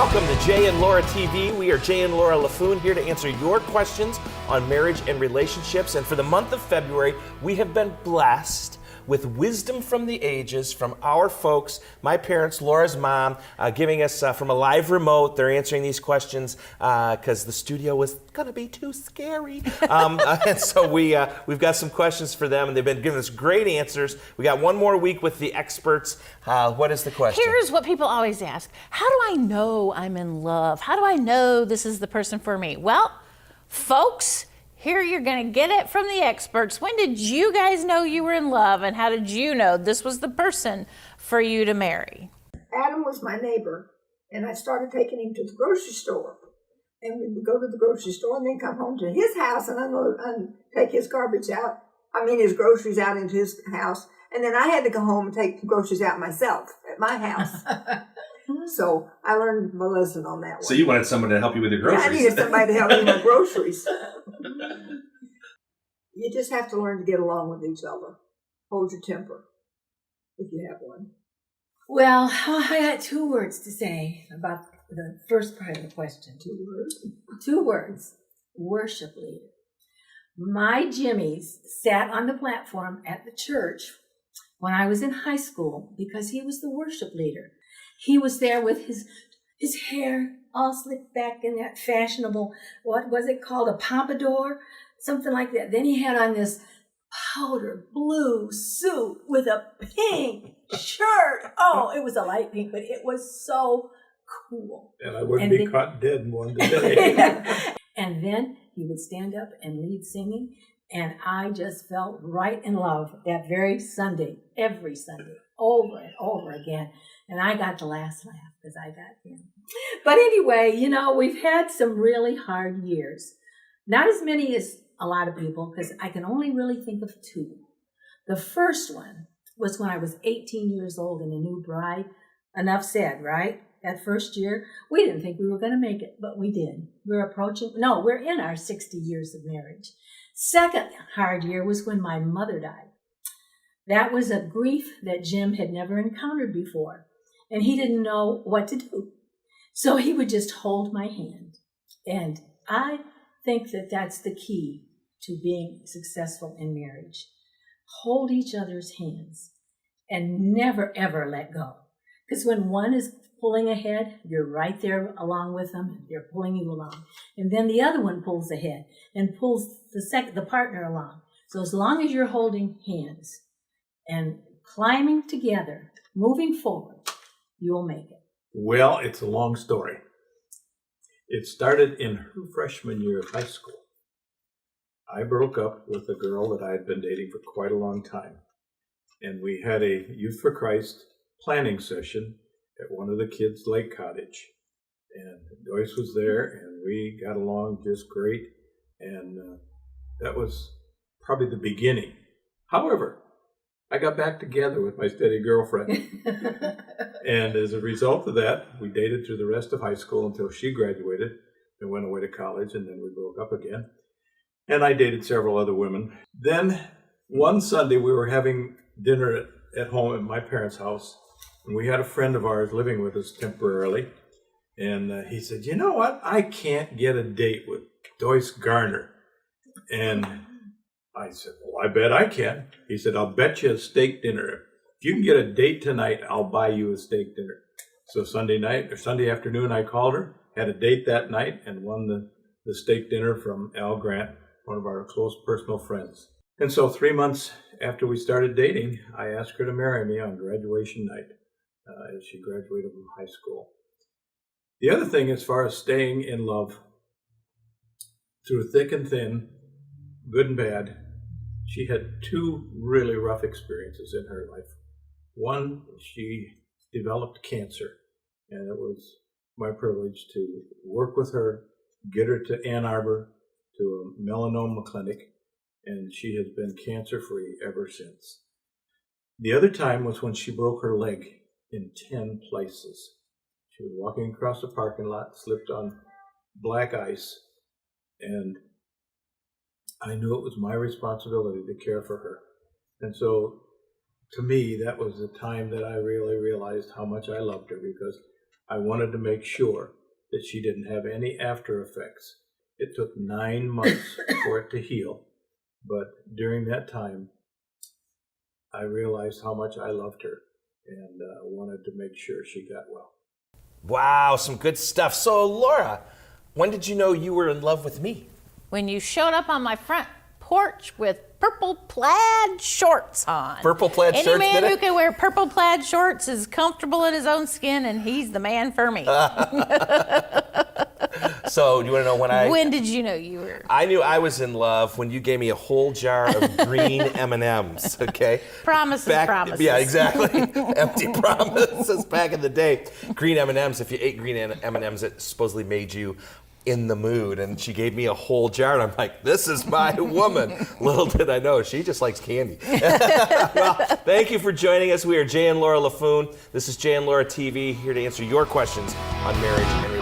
Welcome to Jay and Laura TV. We are Jay and Laura LaFoon here to answer your questions on marriage and relationships. And for the month of February, we have been blessed with wisdom from the ages from our folks, my parents, Laura's mom, giving us from a live remote. They're answering these questions because the studio was going to be too scary. And so we've got some questions for them, and they've been giving us great answers. We got one more week with the experts. What is the question? Here's what people always ask. How do I know I'm in love? How do I know this is the person for me? Well, folks, here you're going to get it from the experts. When did you guys know you were in love, and how did you know this was the person for you to marry? Adam was my neighbor, and I started taking him to the grocery store. And we would go to the grocery store and then come home to his house and take his garbage out. His groceries out into his house. And then I had to go home and take the groceries out myself at my house. So I learned my lesson on that one. So you wanted someone to help you with your groceries? Yeah, I needed somebody to help me with my groceries. You just have to learn to get along with each other. Hold your temper, if you have one. Well, I got 2 words to say about the first part of the question. 2 words? 2 words. Worship leader. My Jimmy's sat on the platform at the church when I was in high school because he was the worship leader. He was there with his hair all slicked back in that fashionable, what was it called, a pompadour? Something like that. Then he had on this powder blue suit with a pink shirt. Oh, it was a light pink, but it was so cool. And I wouldn't be caught dead in one today. Yeah. And then he would stand up and lead singing, and I just felt right in love that very Sunday, every Sunday, over and over again. And I got the last laugh because I got him. But anyway, we've had some really hard years. Not as many as a lot of people, because I can only really think of 2. The first one was when I was 18 years old and a new bride. Enough said, right? That first year, we didn't think we were going to make it, but we did. We're in our 60 years of marriage. Second hard year was when my mother died. That was a grief that Jim had never encountered before, and he didn't know what to do. So he would just hold my hand. And I think that that's the key to being successful in marriage. Hold each other's hands and never, ever let go. Because when one is pulling ahead, you're right there along with them. They're pulling you along. And then the other one pulls ahead and pulls the partner along. So as long as you're holding hands and climbing together, moving forward, you'll make it. Well, it's a long story. It started in her freshman year of high school. I broke up with a girl that I had been dating for quite a long time. And we had a Youth for Christ planning session at one of the kids' lake cottage. And Joyce was there, and we got along just great. And that was probably the beginning. However, I got back together with my steady girlfriend. And as a result of that, we dated through the rest of high school until she graduated and went away to college, and then we broke up again. And I dated several other women. Then one Sunday we were having dinner at home at my parents' house, and we had a friend of ours living with us temporarily. And he said, "You know what? I can't get a date with Joyce Garner." And I said, "Well, I bet I can." He said, "I'll bet you a steak dinner. If you can get a date tonight, I'll buy you a steak dinner." So Sunday afternoon, I called her, had a date that night, and won the steak dinner from Al Grant, one of our close personal friends. And so 3 months after we started dating, I asked her to marry me on graduation night as she graduated from high school. The other thing, as far as staying in love, through thick and thin, good and bad, she had 2 really rough experiences in her life. One, she developed cancer, and it was my privilege to work with her, get her to Ann Arbor, to a melanoma clinic, and she has been cancer-free ever since. The other time was when she broke her leg in 10 places. She was walking across the parking lot, slipped on black ice, and I knew it was my responsibility to care for her. And so, to me, that was the time that I really realized how much I loved her, because I wanted to make sure that she didn't have any after effects. It took 9 months for it to heal, but during that time, I realized how much I loved her and wanted to make sure she got well. Wow, some good stuff. So, Laura, when did you know you were in love with me? When you showed up on my front porch with purple plaid shorts on. Purple plaid Any shorts, man did I? who can wear purple plaid shorts is comfortable in his own skin, and he's the man for me. So, do you want to know when When did you know you were? I knew I was in love when you gave me a whole jar of green M&Ms, okay? Promises, promises. Yeah, exactly. Empty promises back in the day. Green M&Ms, if you ate green M&Ms, it supposedly made you in the mood. And she gave me a whole jar, and I'm like, this is my woman. Little did I know, she just likes candy. Well, thank you for joining us. We are Jay and Laura LaFoon. This is Jay and Laura TV, here to answer your questions on marriage and